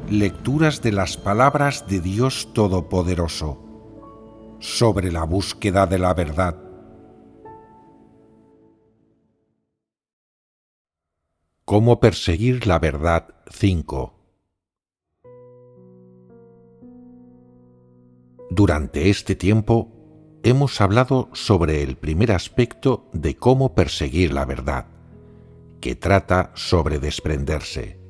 Lecturas de las palabras de Dios Todopoderoso sobre la búsqueda de la verdad. ¿Cómo perseguir la verdad? 5. Durante este tiempo hemos hablado sobre el primer aspecto de cómo perseguir la verdad, que trata sobre desprenderse.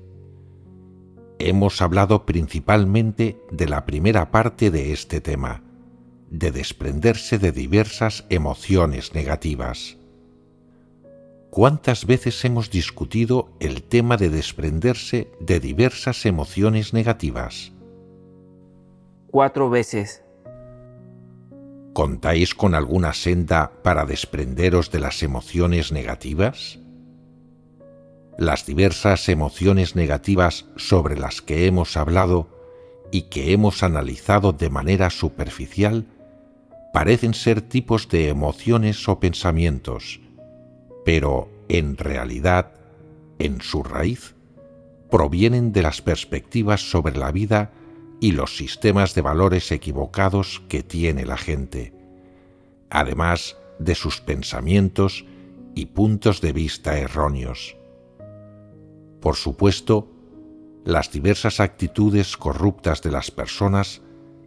Hemos hablado principalmente de la primera parte de este tema, de desprenderse de diversas emociones negativas. ¿Cuántas veces hemos discutido el tema de desprenderse de diversas emociones negativas? 4 veces. ¿Contáis con alguna senda para desprenderos de las emociones negativas? Las diversas emociones negativas sobre las que hemos hablado y que hemos analizado de manera superficial parecen ser tipos de emociones o pensamientos, pero en realidad, en su raíz, provienen de las perspectivas sobre la vida y los sistemas de valores equivocados que tiene la gente, además de sus pensamientos y puntos de vista erróneos. Por supuesto, las diversas actitudes corruptas de las personas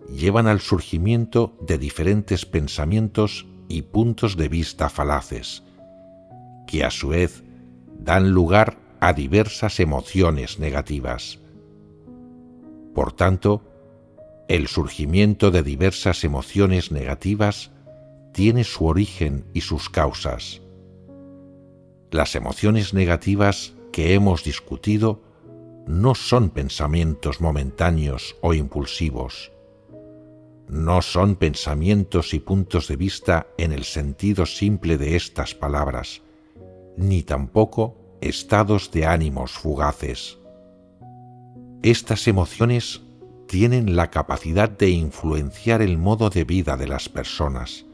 llevan al surgimiento de diferentes pensamientos y puntos de vista falaces, que a su vez dan lugar a diversas emociones negativas. Por tanto, el surgimiento de diversas emociones negativas tiene su origen y sus causas. Las emociones negativas que hemos discutido no son pensamientos momentáneos o impulsivos. No son pensamientos y puntos de vista en el sentido simple de estas palabras, ni tampoco estados de ánimos fugaces. Estas emociones tienen la capacidad de influenciar el modo de vida de las personas,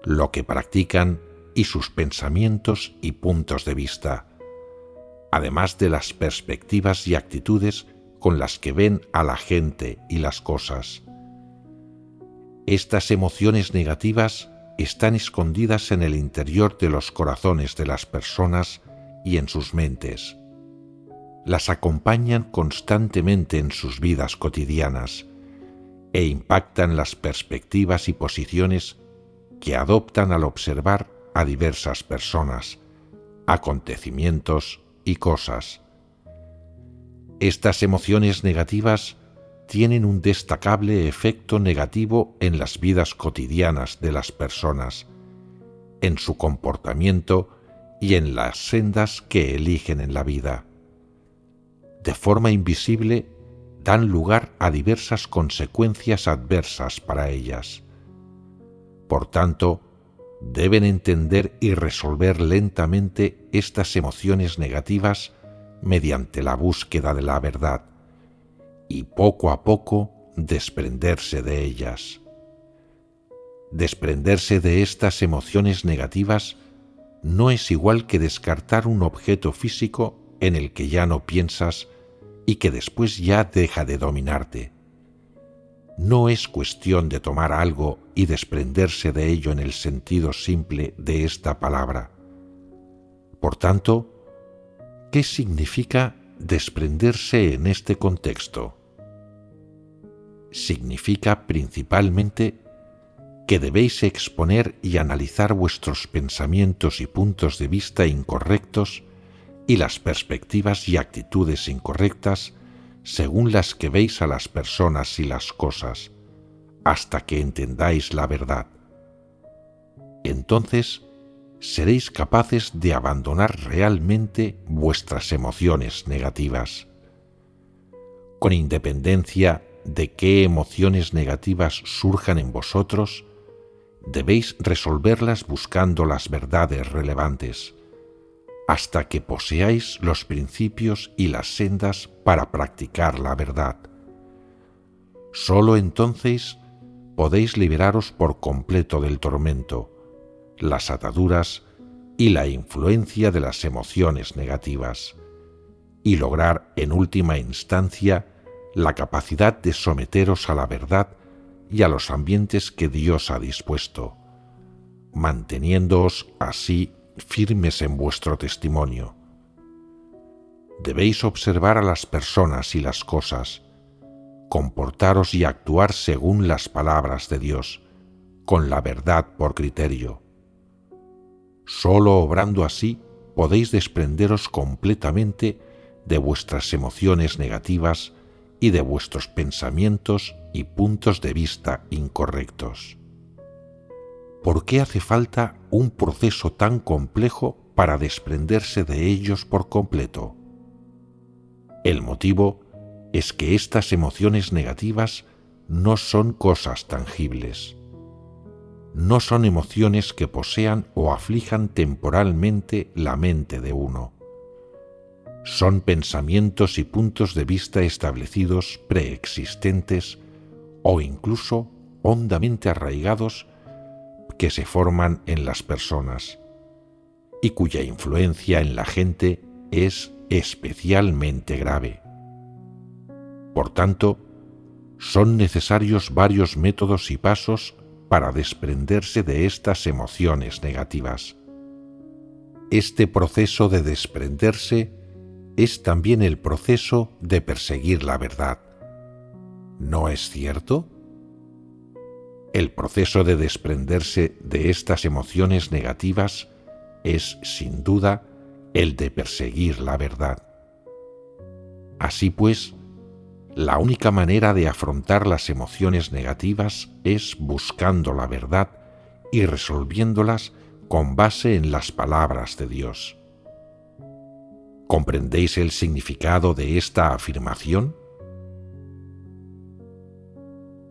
lo que practican y sus pensamientos y puntos de vista, además de las perspectivas y actitudes con las que ven a la gente y las cosas. Estas emociones negativas están escondidas en el interior de los corazones de las personas y en sus mentes. Las acompañan constantemente en sus vidas cotidianas e impactan las perspectivas y posiciones que adoptan al observar a diversas personas, acontecimientos y cosas. Estas emociones negativas tienen un destacable efecto negativo en las vidas cotidianas de las personas, en su comportamiento y en las sendas que eligen en la vida. De forma invisible, dan lugar a diversas consecuencias adversas para ellas. Por tanto, deben entender y resolver lentamente estas emociones negativas mediante la búsqueda de la verdad, y poco a poco desprenderse de ellas. Desprenderse de estas emociones negativas no es igual que descartar un objeto físico en el que ya no piensas y que después ya deja de dominarte. No es cuestión de tomar algo y desprenderse de ello en el sentido simple de esta palabra. Por tanto, ¿qué significa desprenderse en este contexto? Significa principalmente que debéis exponer y analizar vuestros pensamientos y puntos de vista incorrectos y las perspectivas y actitudes incorrectas según las que veis a las personas y las cosas, hasta que entendáis la verdad. Entonces, seréis capaces de abandonar realmente vuestras emociones negativas. Con independencia de qué emociones negativas surjan en vosotros, debéis resolverlas buscando las verdades relevantes, hasta que poseáis los principios y las sendas para practicar la verdad. Solo entonces podéis liberaros por completo del tormento, las ataduras y la influencia de las emociones negativas, y lograr en última instancia la capacidad de someteros a la verdad y a los ambientes que Dios ha dispuesto, manteniéndoos así firmes en vuestro testimonio. Debéis observar a las personas y las cosas, comportaros y actuar según las palabras de Dios, con la verdad por criterio. Solo obrando así podéis desprenderos completamente de vuestras emociones negativas y de vuestros pensamientos y puntos de vista incorrectos. ¿Por qué hace falta un proceso tan complejo para desprenderse de ellos por completo? El motivo es que estas emociones negativas no son cosas tangibles. No son emociones que posean o aflijan temporalmente la mente de uno. Son pensamientos y puntos de vista establecidos preexistentes o incluso hondamente arraigados que se forman en las personas y cuya influencia en la gente es especialmente grave. Por tanto, son necesarios varios métodos y pasos para desprenderse de estas emociones negativas. Este proceso de desprenderse es también el proceso de perseguir la verdad. ¿No es cierto? El proceso de desprenderse de estas emociones negativas es, sin duda, el de perseguir la verdad. Así pues, la única manera de afrontar las emociones negativas es buscando la verdad y resolviéndolas con base en las palabras de Dios. ¿Comprendéis el significado de esta afirmación?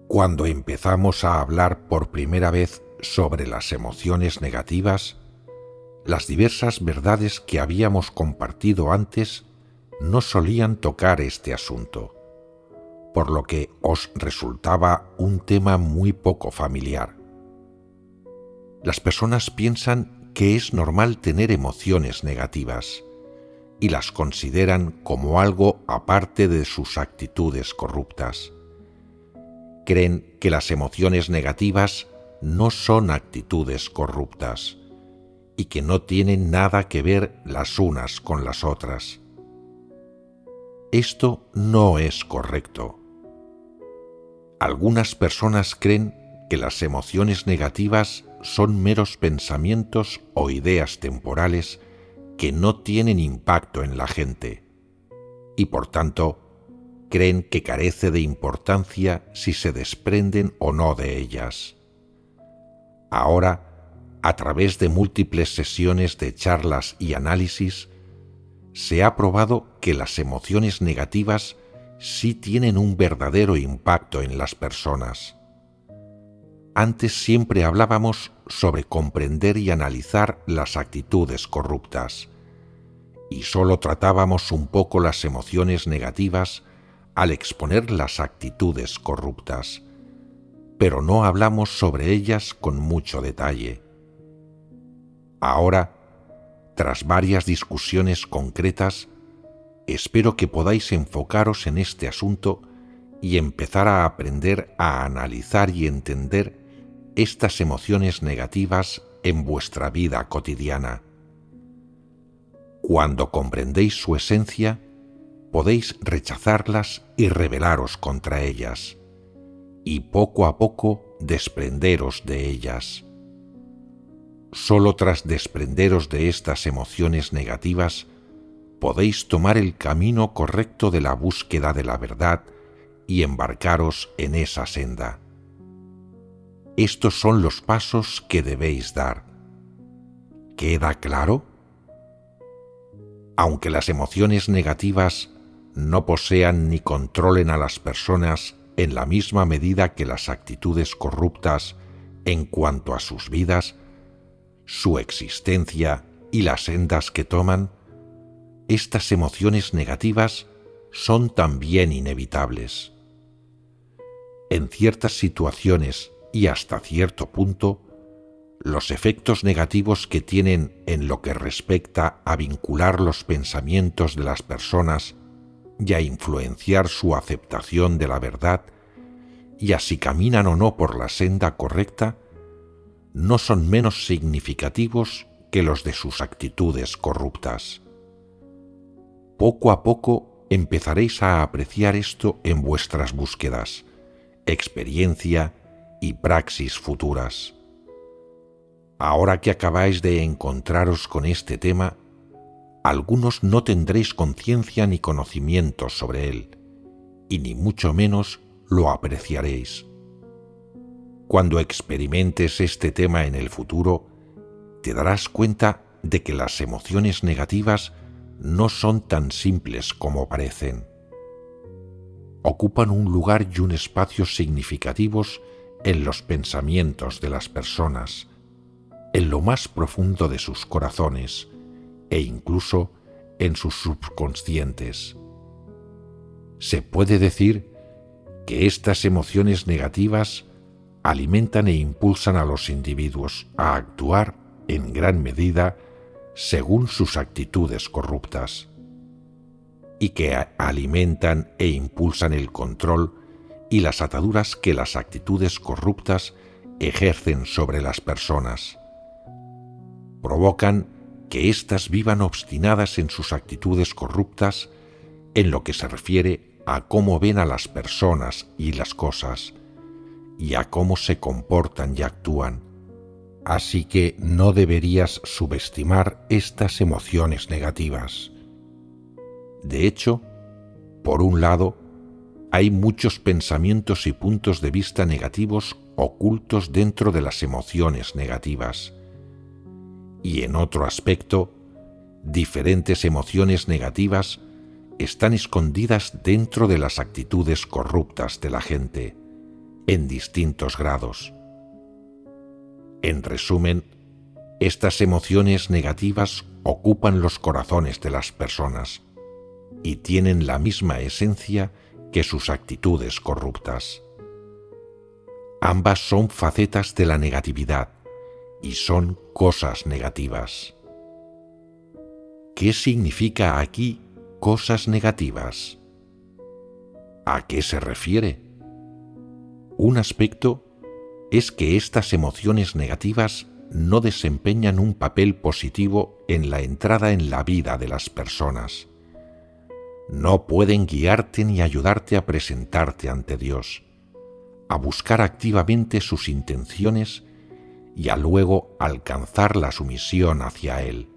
Cuando empezamos a hablar por primera vez sobre las emociones negativas, las diversas verdades que habíamos compartido antes no solían tocar este asunto, por lo que os resultaba un tema muy poco familiar. Las personas piensan que es normal tener emociones negativas y las consideran como algo aparte de sus actitudes corruptas. Creen que las emociones negativas no son actitudes corruptas y que no tienen nada que ver las unas con las otras. Esto no es correcto. Algunas personas creen que las emociones negativas son meros pensamientos o ideas temporales que no tienen impacto en la gente y por tanto creen que carece de importancia si se desprenden o no de ellas. Ahora, a través de múltiples sesiones de charlas y análisis, se ha probado que las emociones negativas sí tienen un verdadero impacto en las personas. Antes siempre hablábamos sobre comprender y analizar las actitudes corruptas, y solo tratábamos un poco las emociones negativas al exponer las actitudes corruptas, pero no hablamos sobre ellas con mucho detalle. Ahora, tras varias discusiones concretas, espero que podáis enfocaros en este asunto y empezar a aprender a analizar y entender estas emociones negativas en vuestra vida cotidiana. Cuando comprendéis su esencia, podéis rechazarlas y rebelaros contra ellas, y poco a poco desprenderos de ellas. Solo tras desprenderos de estas emociones negativas, podéis tomar el camino correcto de la búsqueda de la verdad y embarcaros en esa senda. Estos son los pasos que debéis dar. ¿Queda claro? Aunque las emociones negativas no posean ni controlen a las personas en la misma medida que las actitudes corruptas en cuanto a sus vidas, su existencia y las sendas que toman, estas emociones negativas son también inevitables. En ciertas situaciones y hasta cierto punto, los efectos negativos que tienen en lo que respecta a vincular los pensamientos de las personas y a influenciar su aceptación de la verdad y a si caminan o no por la senda correcta, no son menos significativos que los de sus actitudes corruptas. Poco a poco empezaréis a apreciar esto en vuestras búsquedas, experiencia y praxis futuras. Ahora que acabáis de encontraros con este tema, algunos no tendréis conciencia ni conocimiento sobre él, y ni mucho menos lo apreciaréis. Cuando experimentes este tema en el futuro, te darás cuenta de que las emociones negativas no son tan simples como parecen. Ocupan un lugar y un espacio significativos en los pensamientos de las personas, en lo más profundo de sus corazones e incluso en sus subconscientes. Se puede decir que estas emociones negativas alimentan e impulsan a los individuos a actuar en gran medida según sus actitudes corruptas, y que alimentan e impulsan el control y las ataduras que las actitudes corruptas ejercen sobre las personas. Provocan que éstas vivan obstinadas en sus actitudes corruptas en lo que se refiere a cómo ven a las personas y las cosas, y a cómo se comportan y actúan. Así que no deberías subestimar estas emociones negativas. De hecho, por un lado, hay muchos pensamientos y puntos de vista negativos ocultos dentro de las emociones negativas. Y en otro aspecto, diferentes emociones negativas están escondidas dentro de las actitudes corruptas de la gente, en distintos grados. En resumen, estas emociones negativas ocupan los corazones de las personas y tienen la misma esencia que sus actitudes corruptas. Ambas son facetas de la negatividad y son cosas negativas. ¿Qué significa aquí cosas negativas? ¿A qué se refiere? Un aspecto es que estas emociones negativas no desempeñan un papel positivo en la entrada en la vida de las personas. No pueden guiarte ni ayudarte a presentarte ante Dios, a buscar activamente sus intenciones y a luego alcanzar la sumisión hacia Él.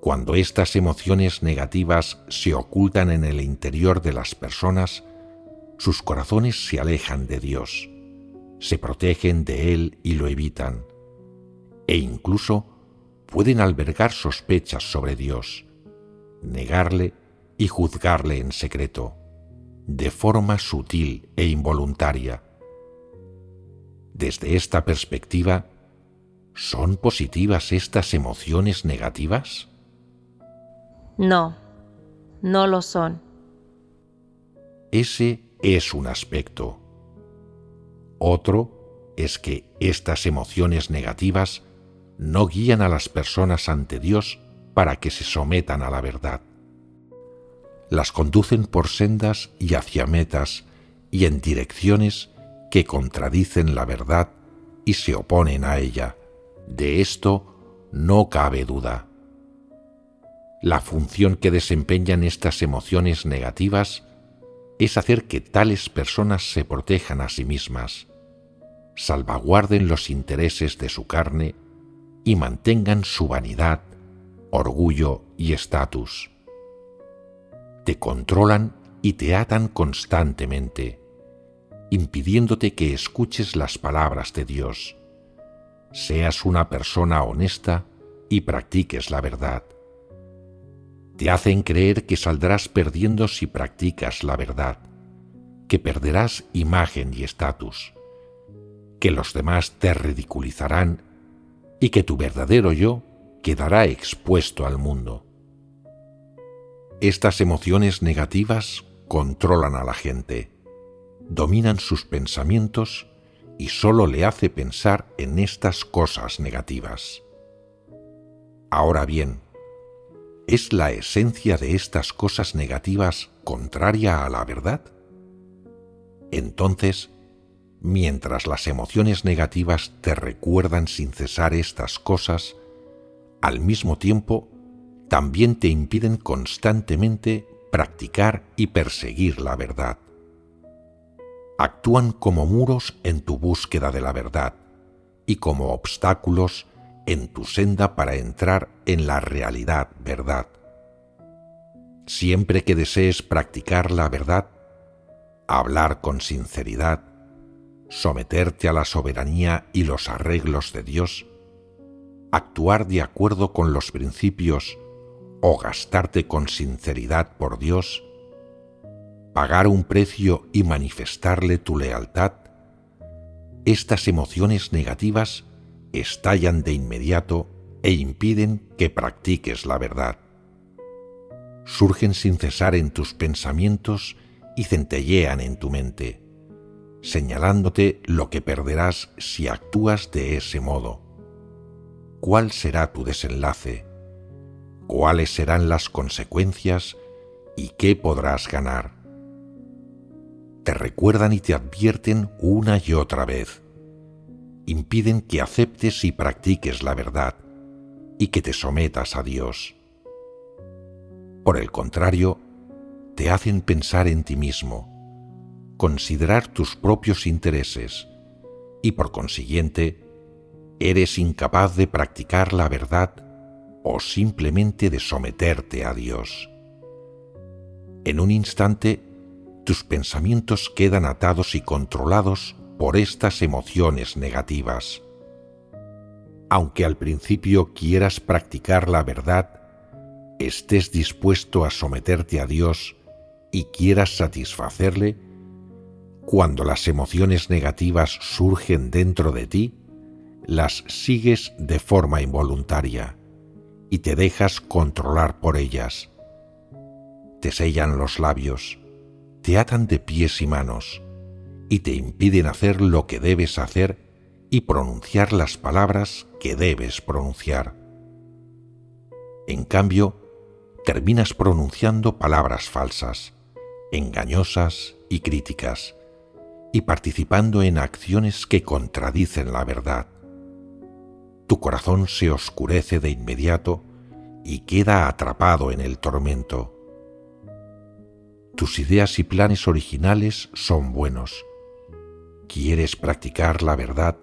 Cuando estas emociones negativas se ocultan en el interior de las personas, sus corazones se alejan de Dios, se protegen de Él y lo evitan, e incluso pueden albergar sospechas sobre Dios, negarle y juzgarle en secreto, de forma sutil e involuntaria. Desde esta perspectiva, ¿son positivas estas emociones negativas? No, no lo son. Ese es un aspecto. Otro es que estas emociones negativas no guían a las personas ante Dios para que se sometan a la verdad. Las conducen por sendas y hacia metas y en direcciones que contradicen la verdad y se oponen a ella. De esto no cabe duda. La función que desempeñan estas emociones negativas es hacer que tales personas se protejan a sí mismas, salvaguarden los intereses de su carne y mantengan su vanidad, orgullo y estatus. Te controlan y te atan constantemente, impidiéndote que escuches las palabras de Dios, seas una persona honesta y practiques la verdad. Te hacen creer que saldrás perdiendo si practicas la verdad, que perderás imagen y estatus, que los demás te ridiculizarán y que tu verdadero yo quedará expuesto al mundo. Estas emociones negativas controlan a la gente, dominan sus pensamientos y solo le hace pensar en estas cosas negativas. Ahora bien, ¿Es la esencia de estas cosas negativas contraria a la verdad? Entonces, mientras las emociones negativas te recuerdan sin cesar estas cosas, al mismo tiempo también te impiden constantemente practicar y perseguir la verdad. Actúan como muros en tu búsqueda de la verdad y como obstáculos en tu senda para entrar en la realidad verdad. Siempre que desees practicar la verdad, hablar con sinceridad, someterte a la soberanía y los arreglos de Dios, actuar de acuerdo con los principios o gastarte con sinceridad por Dios, pagar un precio y manifestarle tu lealtad, estas emociones negativas estallan de inmediato e impiden que practiques la verdad. Surgen sin cesar en tus pensamientos y centellean en tu mente, señalándote lo que perderás si actúas de ese modo. ¿Cuál será tu desenlace? ¿Cuáles serán las consecuencias y qué podrás ganar? Te recuerdan y te advierten una y otra vez. Impiden que aceptes y practiques la verdad y que te sometas a Dios. Por el contrario, te hacen pensar en ti mismo, considerar tus propios intereses y, por consiguiente, eres incapaz de practicar la verdad o simplemente de someterte a Dios. En un instante, tus pensamientos quedan atados y controlados por estas emociones negativas. Aunque al principio quieras practicar la verdad, estés dispuesto a someterte a Dios y quieras satisfacerle, cuando las emociones negativas surgen dentro de ti, las sigues de forma involuntaria y te dejas controlar por ellas. Te sellan los labios, te atan de pies y manos y te impiden hacer lo que debes hacer y pronunciar las palabras que debes pronunciar. En cambio, terminas pronunciando palabras falsas, engañosas y críticas, y participando en acciones que contradicen la verdad. Tu corazón se oscurece de inmediato y queda atrapado en el tormento. Tus ideas y planes originales son buenos. Quieres practicar la verdad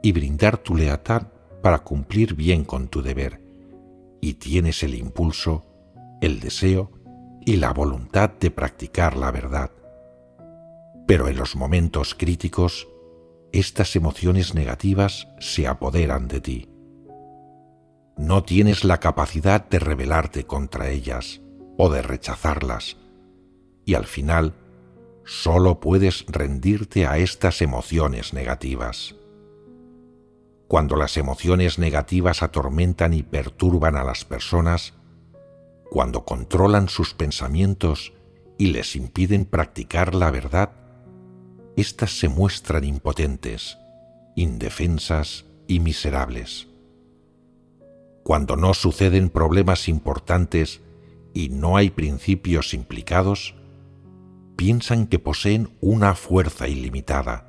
y brindar tu lealtad para cumplir bien con tu deber, y tienes el impulso, el deseo y la voluntad de practicar la verdad. Pero en los momentos críticos, estas emociones negativas se apoderan de ti. No tienes la capacidad de rebelarte contra ellas o de rechazarlas, y al final solo puedes rendirte a estas emociones negativas. Cuando las emociones negativas atormentan y perturban a las personas, cuando controlan sus pensamientos y les impiden practicar la verdad, éstas se muestran impotentes, indefensas y miserables. Cuando no suceden problemas importantes y no hay principios implicados, piensan que poseen una fuerza ilimitada,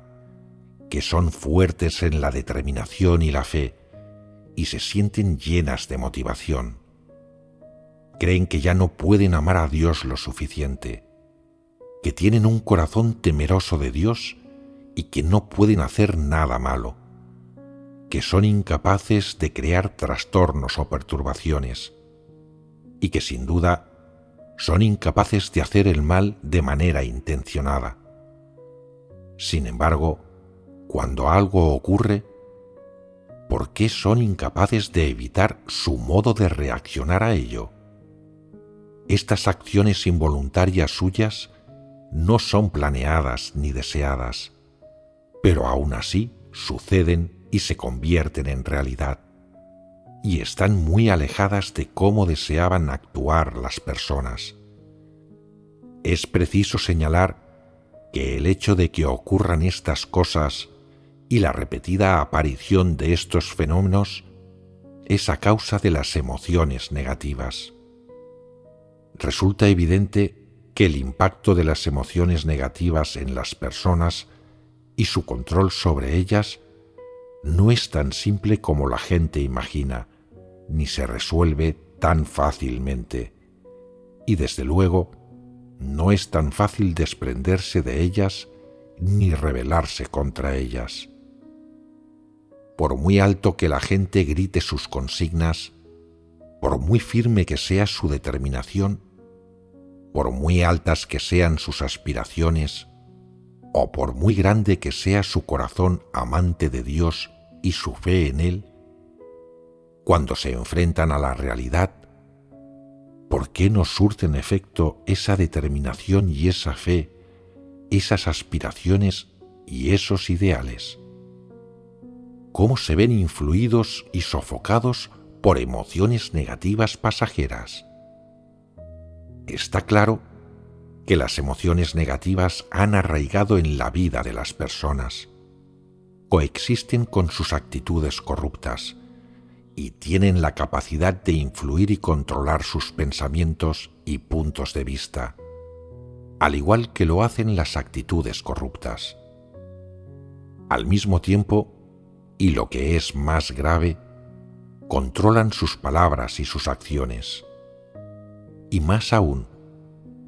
que son fuertes en la determinación y la fe, y se sienten llenas de motivación. Creen que ya no pueden amar a Dios lo suficiente, que tienen un corazón temeroso de Dios y que no pueden hacer nada malo, que son incapaces de crear trastornos o perturbaciones, y que sin duda son incapaces de hacer el mal de manera intencionada. Sin embargo, cuando algo ocurre, ¿por qué son incapaces de evitar su modo de reaccionar a ello? Estas acciones involuntarias suyas no son planeadas ni deseadas, pero aún así suceden y se convierten en realidad, y están muy alejadas de cómo deseaban actuar las personas. Es preciso señalar que el hecho de que ocurran estas cosas y la repetida aparición de estos fenómenos es a causa de las emociones negativas. resulta evidente que el impacto de las emociones negativas en las personas y su control sobre ellas no es tan simple como la gente imagina, ni se resuelve tan fácilmente. Y desde luego, no es tan fácil desprenderse de ellas ni rebelarse contra ellas. Por muy alto que la gente grite sus consignas, por muy firme que sea su determinación, por muy altas que sean sus aspiraciones, o por muy grande que sea su corazón amante de Dios y su fe en Él, cuando se enfrentan a la realidad, ¿por qué no surten efecto esa determinación y esa fe, esas aspiraciones y esos ideales? ¿Cómo se ven influidos y sofocados por emociones negativas pasajeras? Está claro que las emociones negativas han arraigado en la vida de las personas, coexisten con sus actitudes corruptas y tienen la capacidad de influir y controlar sus pensamientos y puntos de vista, al igual que lo hacen las actitudes corruptas. Al mismo tiempo, y lo que es más grave, controlan sus palabras y sus acciones. Y más aún,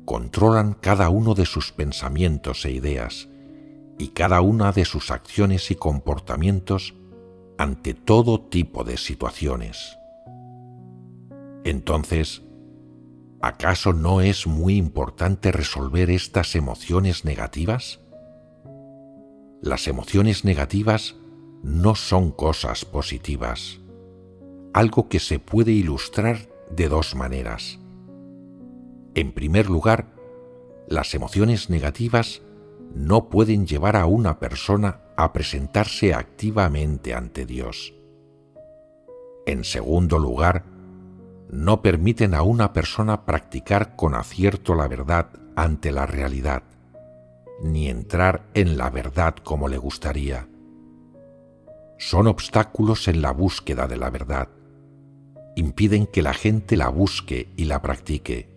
controlan cada uno de sus pensamientos e ideas y cada una de sus acciones y comportamientos ante todo tipo de situaciones. Entonces, ¿acaso no es muy importante resolver estas emociones negativas? Las emociones negativas no son cosas positivas, algo que se puede ilustrar de dos maneras. En primer lugar, las emociones negativas no pueden llevar a una persona a presentarse activamente ante Dios. En segundo lugar, no permiten a una persona practicar con acierto la verdad ante la realidad, ni entrar en la verdad como le gustaría. Son obstáculos en la búsqueda de la verdad. Impiden que la gente la busque y la practique.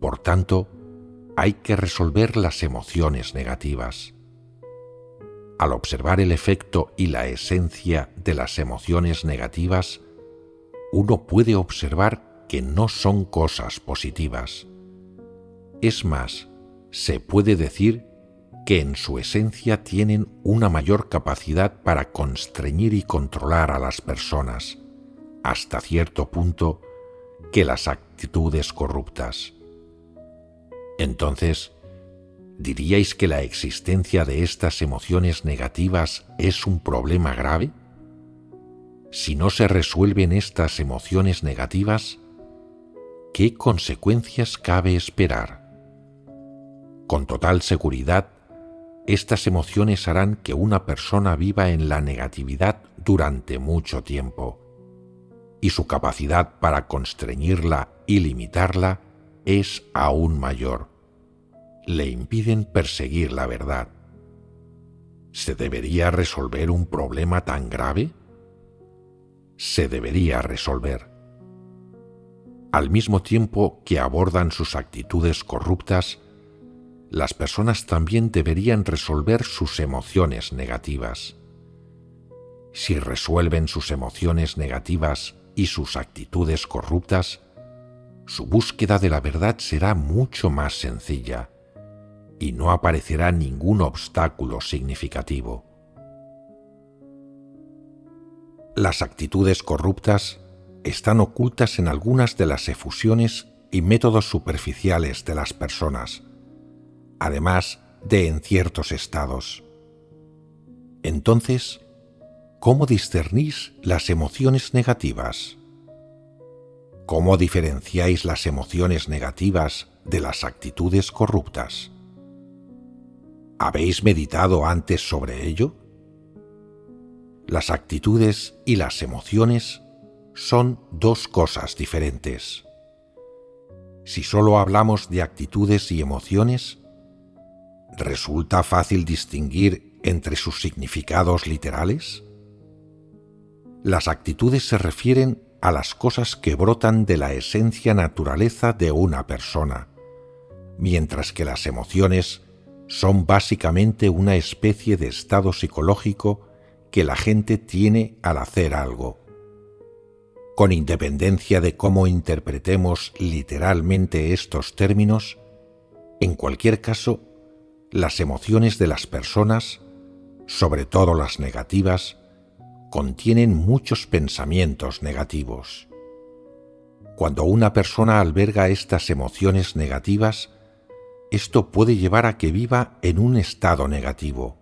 Por tanto, hay que resolver las emociones negativas. Al observar el efecto y la esencia de las emociones negativas, uno puede observar que no son cosas positivas. Es más, se puede decir que en su esencia tienen una mayor capacidad para constreñir y controlar a las personas, hasta cierto punto, que las actitudes corruptas. Entonces, ¿diríais que la existencia de estas emociones negativas es un problema grave? Si no se resuelven estas emociones negativas, ¿qué consecuencias cabe esperar? Con total seguridad, estas emociones harán que una persona viva en la negatividad durante mucho tiempo, y su capacidad para constreñirla y limitarla es aún mayor. Le impiden perseguir la verdad. ¿Se debería resolver un problema tan grave? Se debería resolver. Al mismo tiempo que abordan sus actitudes corruptas, las personas también deberían resolver sus emociones negativas. Si resuelven sus emociones negativas y sus actitudes corruptas, su búsqueda de la verdad será mucho más sencilla y no aparecerá ningún obstáculo significativo. Las actitudes corruptas están ocultas en algunas de las efusiones y métodos superficiales de las personas, además de en ciertos estados. Entonces, ¿cómo discernís las emociones negativas? ¿Cómo diferenciáis las emociones negativas de las actitudes corruptas? ¿Habéis meditado antes sobre ello? Las actitudes y las emociones son dos cosas diferentes. Si solo hablamos de actitudes y emociones, ¿resulta fácil distinguir entre sus significados literales? Las actitudes se refieren a las cosas que brotan de la esencia naturaleza de una persona, mientras que las emociones son básicamente una especie de estado psicológico que la gente tiene al hacer algo. Con independencia de cómo interpretemos literalmente estos términos, en cualquier caso, las emociones de las personas, sobre todo las negativas, contienen muchos pensamientos negativos. Cuando una persona alberga estas emociones negativas, esto puede llevar a que viva en un estado negativo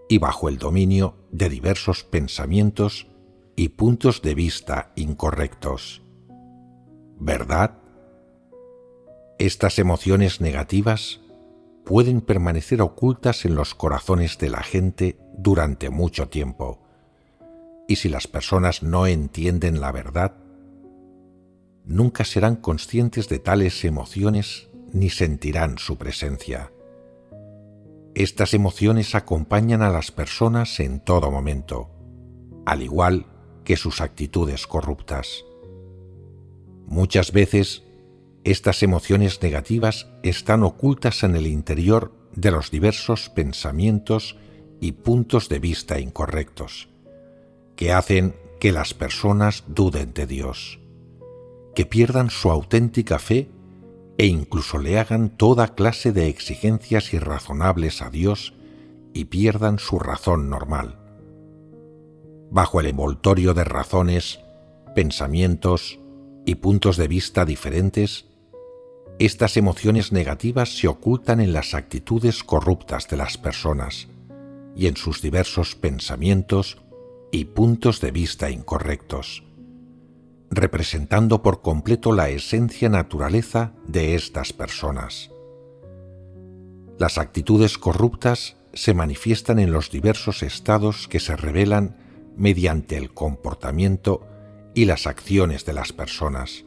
y bajo el dominio de diversos pensamientos y puntos de vista incorrectos. ¿Verdad? Estas emociones negativas pueden permanecer ocultas en los corazones de la gente durante mucho tiempo, y si las personas no entienden la verdad, nunca serán conscientes de tales emociones ni sentirán su presencia. Estas emociones acompañan a las personas en todo momento, al igual que sus actitudes corruptas. Muchas veces, estas emociones negativas están ocultas en el interior de los diversos pensamientos y puntos de vista incorrectos, que hacen que las personas duden de Dios, que pierdan su auténtica fe e incluso le hagan toda clase de exigencias irrazonables a Dios y pierdan su razón normal. Bajo el envoltorio de razones, pensamientos y puntos de vista diferentes, estas emociones negativas se ocultan en las actitudes corruptas de las personas y en sus diversos pensamientos y puntos de vista incorrectos, representando por completo la esencia naturaleza de estas personas. Las actitudes corruptas se manifiestan en los diversos estados que se revelan mediante el comportamiento y las acciones de las personas.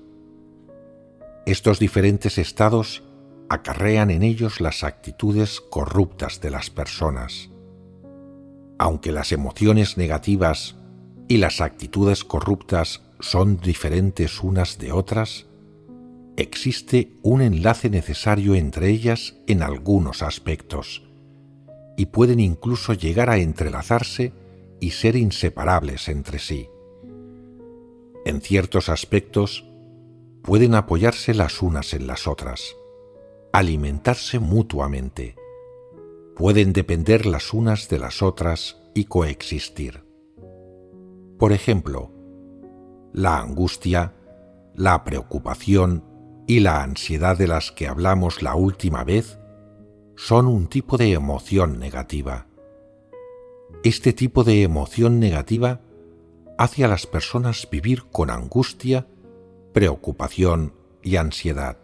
Estos diferentes estados acarrean en ellos las actitudes corruptas de las personas. Aunque las emociones negativas y las actitudes corruptas son diferentes unas de otras, existe un enlace necesario entre ellas en algunos aspectos, y pueden incluso llegar a entrelazarse y ser inseparables entre sí. En ciertos aspectos, pueden apoyarse las unas en las otras, alimentarse mutuamente, pueden depender las unas de las otras y coexistir. Por ejemplo, la angustia, la preocupación y la ansiedad de las que hablamos la última vez son un tipo de emoción negativa. Este tipo de emoción negativa hace a las personas vivir con angustia, preocupación y ansiedad.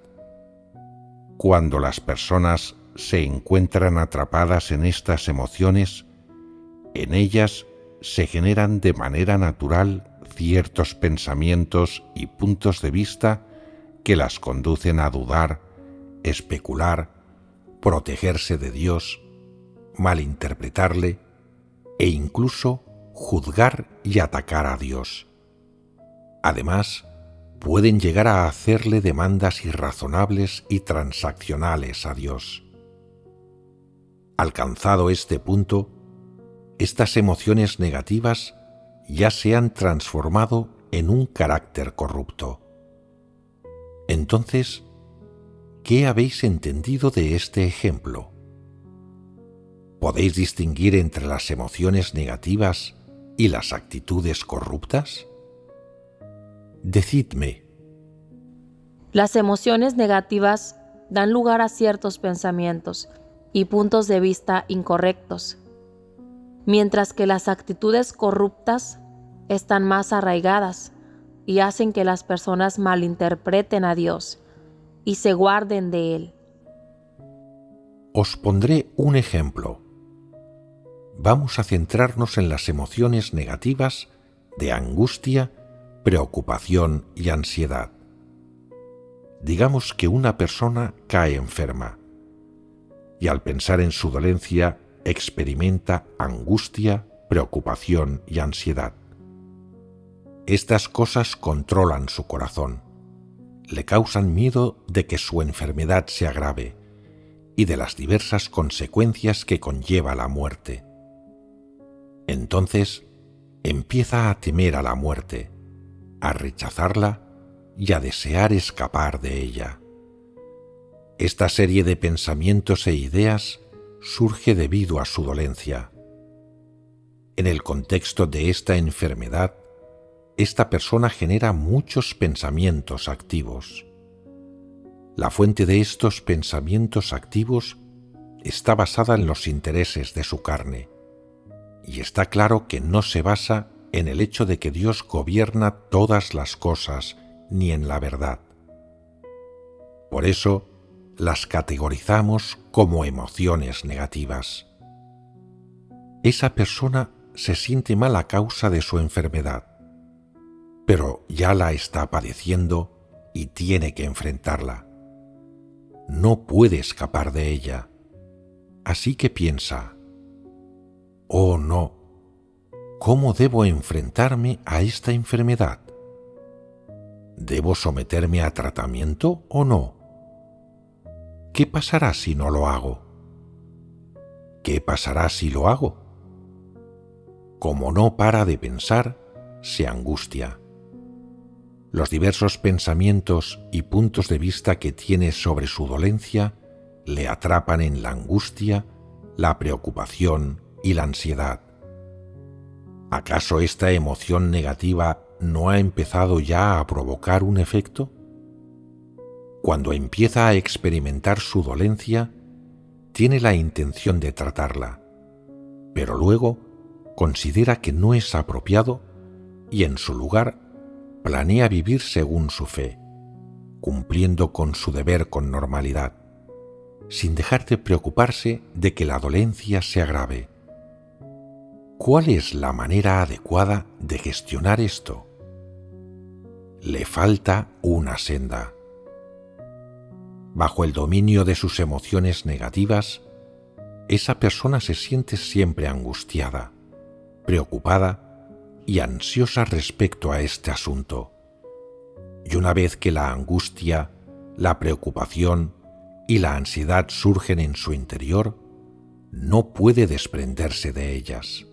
Cuando las personas se encuentran atrapadas en estas emociones, en ellas se generan de manera natural ciertos pensamientos y puntos de vista que las conducen a dudar, especular, protegerse de Dios, malinterpretarle e incluso juzgar y atacar a Dios. Además, pueden llegar a hacerle demandas irrazonables y transaccionales a Dios. Alcanzado este punto, estas emociones negativas ya se han transformado en un carácter corrupto. Entonces, ¿qué habéis entendido de este ejemplo? ¿Podéis distinguir entre las emociones negativas y las actitudes corruptas? Decidme. Las emociones negativas dan lugar a ciertos pensamientos y puntos de vista incorrectos, mientras que las actitudes corruptas están más arraigadas y hacen que las personas malinterpreten a Dios y se guarden de Él. Os pondré un ejemplo. Vamos a centrarnos en las emociones negativas de angustia, preocupación y ansiedad. Digamos que una persona cae enferma y al pensar en su dolencia experimenta angustia, preocupación y ansiedad. Estas cosas controlan su corazón, le causan miedo de que su enfermedad se agrave y de las diversas consecuencias que conlleva la muerte. Entonces empieza a temer a la muerte, a rechazarla y a desear escapar de ella. Esta serie de pensamientos e ideas surge debido a su dolencia. En el contexto de esta enfermedad, esta persona genera muchos pensamientos activos. La fuente de estos pensamientos activos está basada en los intereses de su carne, y está claro que no se basa en el hecho de que Dios gobierna todas las cosas ni en la verdad. Por eso, las categorizamos como emociones negativas. Esa persona se siente mal a causa de su enfermedad, pero ya la está padeciendo y tiene que enfrentarla. No puede escapar de ella. Así que piensa: «Oh no, ¿cómo debo enfrentarme a esta enfermedad? ¿Debo someterme a tratamiento o no? ¿Qué pasará si no lo hago? ¿Qué pasará si lo hago?». Como no para de pensar, se angustia. Los diversos pensamientos y puntos de vista que tiene sobre su dolencia le atrapan en la angustia, la preocupación y la ansiedad. ¿Acaso esta emoción negativa no ha empezado ya a provocar un efecto? Cuando empieza a experimentar su dolencia, tiene la intención de tratarla, pero luego considera que no es apropiado y en su lugar planea vivir según su fe, cumpliendo con su deber con normalidad, sin dejar de preocuparse de que la dolencia se agrave. ¿Cuál es la manera adecuada de gestionar esto? Le falta una senda. Bajo el dominio de sus emociones negativas, esa persona se siente siempre angustiada, preocupada y ansiosa respecto a este asunto. Y una vez que la angustia, la preocupación y la ansiedad surgen en su interior, no puede desprenderse de ellas.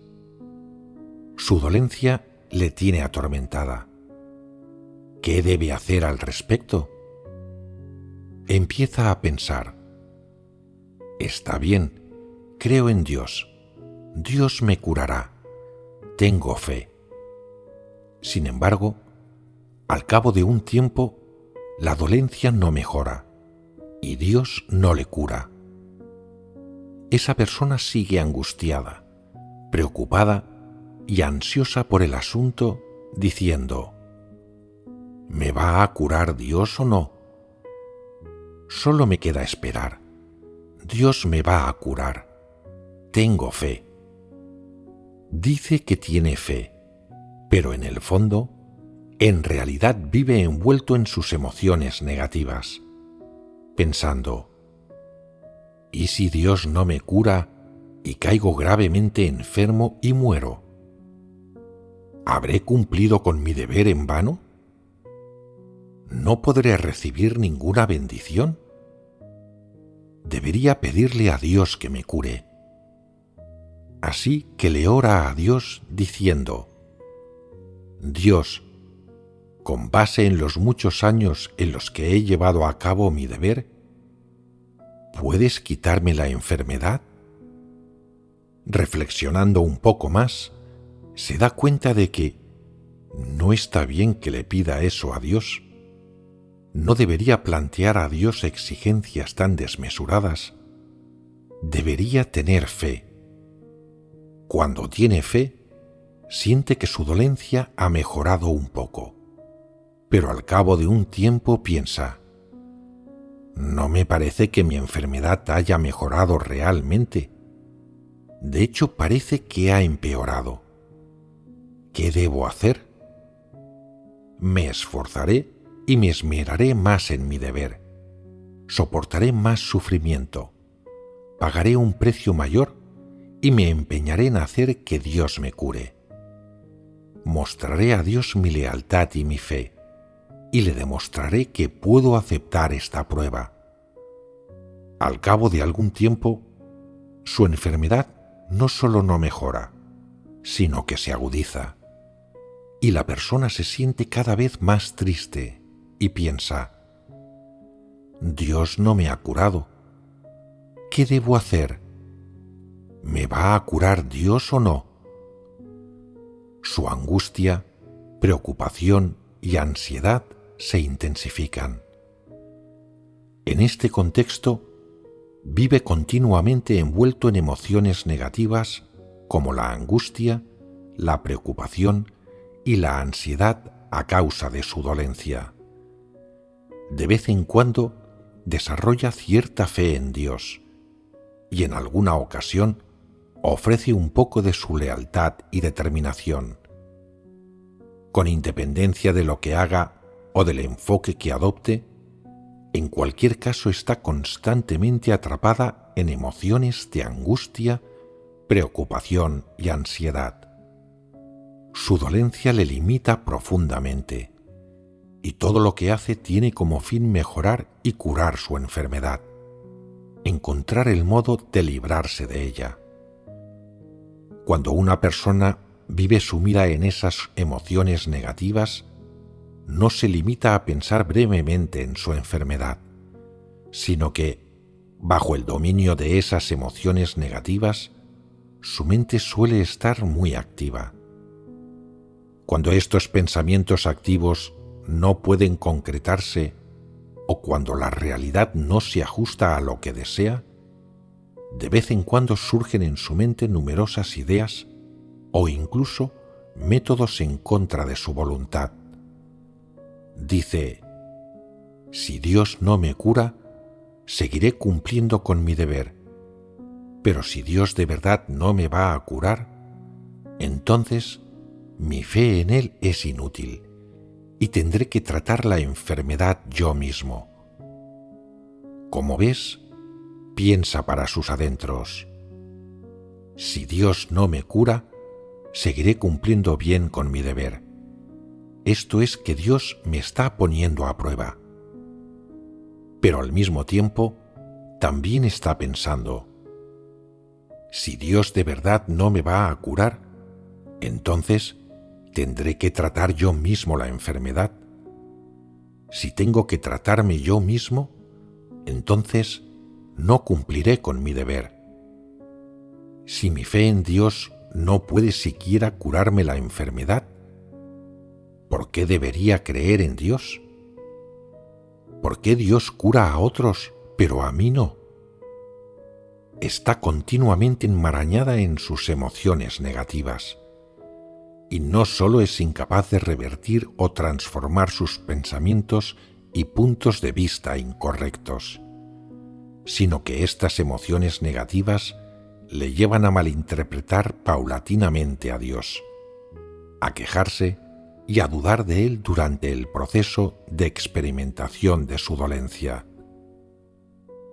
Su dolencia le tiene atormentada. ¿Qué debe hacer al respecto? Empieza a pensar: «Está bien, creo en Dios. Dios me curará. Tengo fe». Sin embargo, al cabo de un tiempo, la dolencia no mejora y Dios no le cura. Esa persona sigue angustiada, preocupada y ansiosa por el asunto, diciendo: «¿Me va a curar Dios o no? Solo me queda esperar. Dios me va a curar. Tengo fe». Dice que tiene fe, pero en el fondo, en realidad vive envuelto en sus emociones negativas, pensando: ¿y si Dios no me cura y caigo gravemente enfermo y muero? ¿Habré cumplido con mi deber en vano? ¿No podré recibir ninguna bendición? Debería pedirle a Dios que me cure. Así que le ora a Dios diciendo: «Dios, con base en los muchos años en los que he llevado a cabo mi deber, ¿puedes quitarme la enfermedad?». Reflexionando un poco más, se da cuenta de que no está bien que le pida eso a Dios. No debería plantear a Dios exigencias tan desmesuradas. Debería tener fe. Cuando tiene fe, siente que su dolencia ha mejorado un poco, pero al cabo de un tiempo piensa: «No me parece que mi enfermedad haya mejorado realmente. De hecho, parece que ha empeorado. ¿Qué debo hacer? Me esforzaré y me esmeraré más en mi deber. Soportaré más sufrimiento. Pagaré un precio mayor y me empeñaré en hacer que Dios me cure. mostraré a Dios mi lealtad y mi fe, y le demostraré que puedo aceptar esta prueba. Al cabo de algún tiempo, su enfermedad no solo no mejora, sino que se agudiza, y la persona se siente cada vez más triste y piensa: Dios no me ha curado. ¿Qué debo hacer? ¿Me va a curar Dios o no? Su angustia, preocupación y ansiedad se intensifican. En este contexto, vive continuamente envuelto en emociones negativas como la angustia, la preocupación y la ansiedad a causa de su dolencia. De vez en cuando desarrolla cierta fe en Dios y en alguna ocasión ofrece un poco de su lealtad y determinación. Con independencia de lo que haga o del enfoque que adopte, en cualquier caso está constantemente atrapada en emociones de angustia, preocupación y ansiedad. Su dolencia le limita profundamente, y todo lo que hace tiene como fin mejorar y curar su enfermedad, encontrar el modo de librarse de ella. Cuando una persona vive sumida en esas emociones negativas, no se limita a pensar brevemente en su enfermedad, sino que, bajo el dominio de esas emociones negativas, su mente suele estar muy activa. Cuando estos pensamientos activos no pueden concretarse o cuando la realidad no se ajusta a lo que desea, de vez en cuando surgen en su mente numerosas ideas o incluso métodos en contra de su voluntad. Dice: si Dios no me cura, seguiré cumpliendo con mi deber, pero si Dios de verdad no me va a curar, entonces mi fe en Él es inútil y tendré que tratar la enfermedad yo mismo. Como ves, piensa para sus adentros: si Dios no me cura, seguiré cumpliendo bien con mi deber. Esto es que Dios me está poniendo a prueba. Pero al mismo tiempo, también está pensando: si Dios de verdad no me va a curar, entonces tendré que tratar yo mismo la enfermedad. Si tengo que tratarme yo mismo, entonces no cumpliré con mi deber. Si mi fe en Dios no puede siquiera curarme la enfermedad, ¿por qué debería creer en Dios? ¿Por qué Dios cura a otros, pero a mí no? Está continuamente enmarañada en sus emociones negativas, y no solo es incapaz de revertir o transformar sus pensamientos y puntos de vista incorrectos, sino que estas emociones negativas le llevan a malinterpretar paulatinamente a Dios, a quejarse y a dudar de Él durante el proceso de experimentación de su dolencia.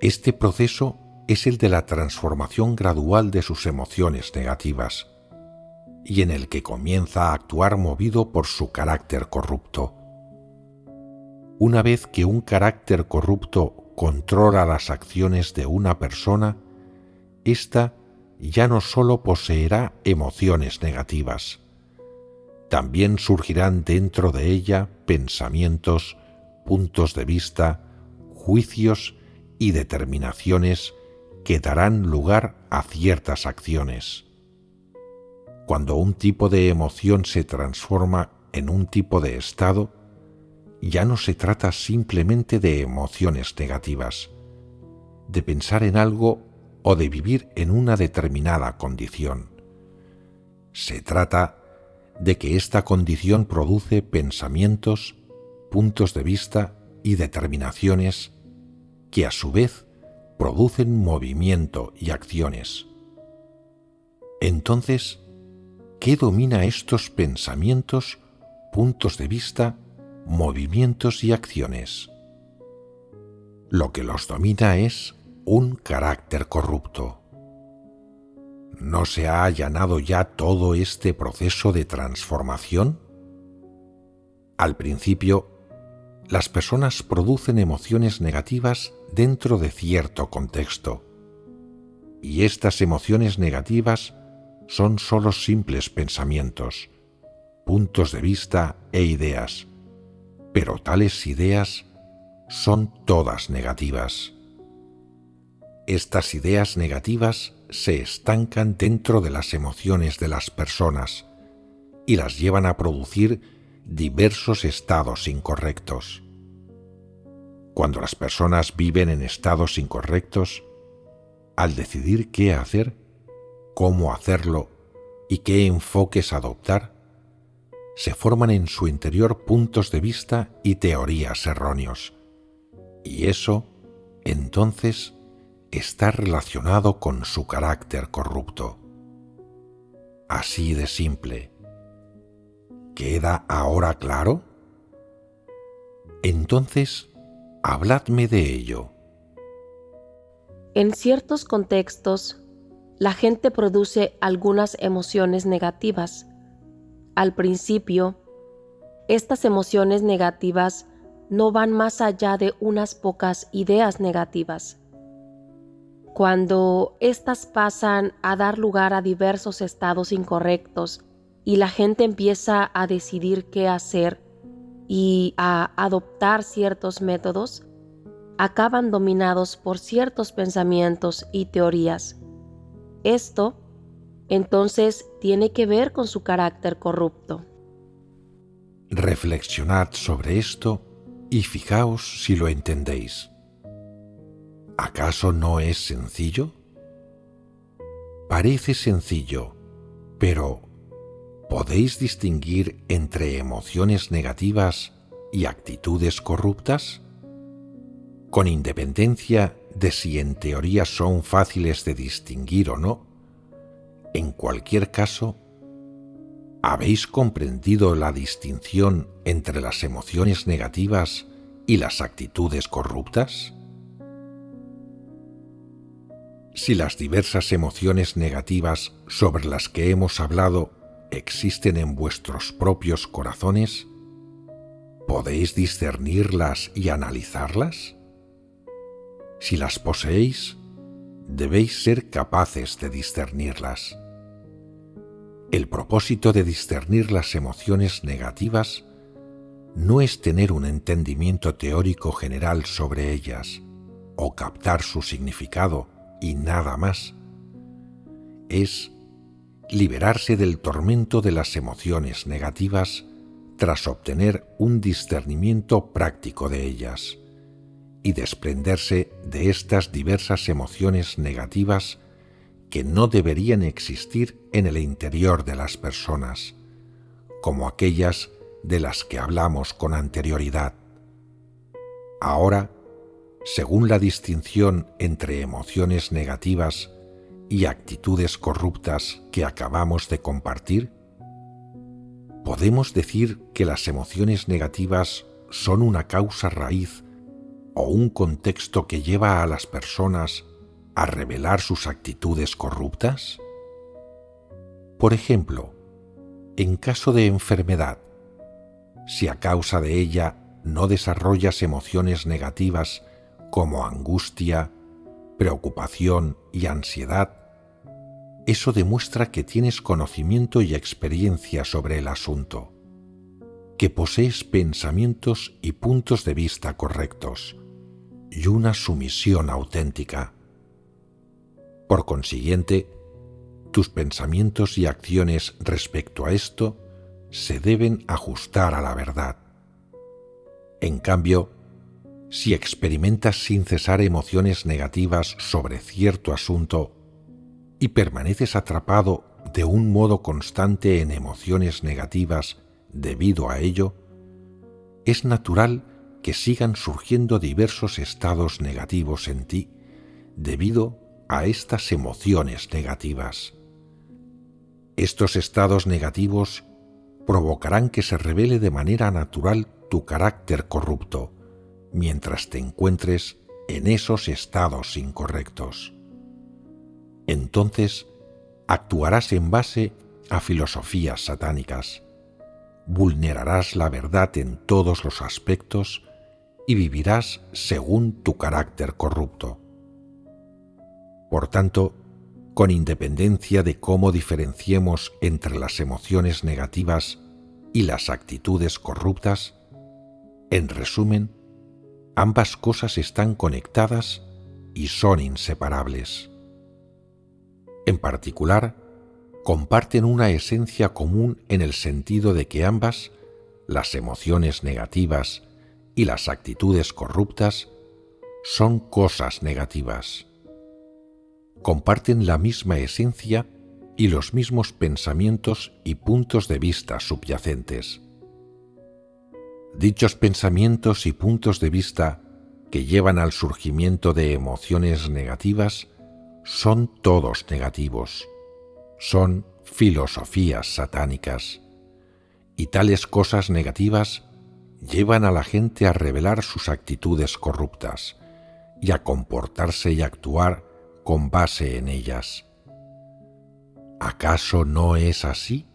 Este proceso es el de la transformación gradual de sus emociones negativas, y en el que comienza a actuar movido por su carácter corrupto. Una vez que un carácter corrupto controla las acciones de una persona, ésta ya no solo poseerá emociones negativas, también surgirán dentro de ella pensamientos, puntos de vista, juicios y determinaciones que darán lugar a ciertas acciones. Cuando un tipo de emoción se transforma en un tipo de estado, ya no se trata simplemente de emociones negativas, de pensar en algo o de vivir en una determinada condición. Se trata de que esta condición produce pensamientos, puntos de vista y determinaciones que a su vez producen movimiento y acciones. Entonces, ¿qué domina estos pensamientos, puntos de vista, movimientos y acciones? Lo que los domina es un carácter corrupto. ¿No se ha allanado ya todo este proceso de transformación? Al principio, las personas producen emociones negativas dentro de cierto contexto, y estas emociones negativas son solo simples pensamientos, puntos de vista e ideas, pero tales ideas son todas negativas. Estas ideas negativas se estancan dentro de las emociones de las personas y las llevan a producir diversos estados incorrectos. Cuando las personas viven en estados incorrectos, al decidir qué hacer, cómo hacerlo y qué enfoques adoptar, se forman en su interior puntos de vista y teorías erróneos. Y eso, entonces, está relacionado con su carácter corrupto. Así de simple. ¿Queda ahora claro? Entonces, habladme de ello. En ciertos contextos, la gente produce algunas emociones negativas. Al principio, estas emociones negativas no van más allá de unas pocas ideas negativas. Cuando éstas pasan a dar lugar a diversos estados incorrectos y la gente empieza a decidir qué hacer y a adoptar ciertos métodos, acaban dominados por ciertos pensamientos y teorías. Esto, entonces, tiene que ver con su carácter corrupto. Reflexionad sobre esto y fijaos si lo entendéis. ¿Acaso no es sencillo? Parece sencillo, pero ¿podéis distinguir entre emociones negativas y actitudes corruptas? Con independencia de si en teoría son fáciles de distinguir o no, en cualquier caso, ¿habéis comprendido la distinción entre las emociones negativas y las actitudes corruptas? Si las diversas emociones negativas sobre las que hemos hablado existen en vuestros propios corazones, ¿podéis discernirlas y analizarlas? Si las poseéis, debéis ser capaces de discernirlas. El propósito de discernir las emociones negativas no es tener un entendimiento teórico general sobre ellas o captar su significado y nada más. Es liberarse del tormento de las emociones negativas tras obtener un discernimiento práctico de ellas y desprenderse de estas diversas emociones negativas que no deberían existir en el interior de las personas, como aquellas de las que hablamos con anterioridad. Ahora, según la distinción entre emociones negativas y actitudes corruptas que acabamos de compartir, podemos decir que las emociones negativas son una causa raíz o un contexto que lleva a las personas a revelar sus actitudes corruptas. Por ejemplo, en caso de enfermedad, si a causa de ella no desarrollas emociones negativas como angustia, preocupación y ansiedad, eso demuestra que tienes conocimiento y experiencia sobre el asunto, que posees pensamientos y puntos de vista correctos y una sumisión auténtica. Por consiguiente, tus pensamientos y acciones respecto a esto se deben ajustar a la verdad. En cambio, si experimentas sin cesar emociones negativas sobre cierto asunto y permaneces atrapado de un modo constante en emociones negativas debido a ello, es natural que sigan surgiendo diversos estados negativos en ti debido a estas emociones negativas. Estos estados negativos provocarán que se revele de manera natural tu carácter corrupto, mientras te encuentres en esos estados incorrectos. Entonces, actuarás en base a filosofías satánicas, vulnerarás la verdad en todos los aspectos y vivirás según tu carácter corrupto. Por tanto, con independencia de cómo diferenciemos entre las emociones negativas y las actitudes corruptas, en resumen, ambas cosas están conectadas y son inseparables. En particular, comparten una esencia común en el sentido de que ambas, las emociones negativas y las actitudes corruptas, son cosas negativas. Comparten la misma esencia y los mismos pensamientos y puntos de vista subyacentes. Dichos pensamientos y puntos de vista que llevan al surgimiento de emociones negativas son todos negativos, son filosofías satánicas, y tales cosas negativas llevan a la gente a revelar sus actitudes corruptas y a comportarse y actuar con base en ellas. ¿Acaso no es así?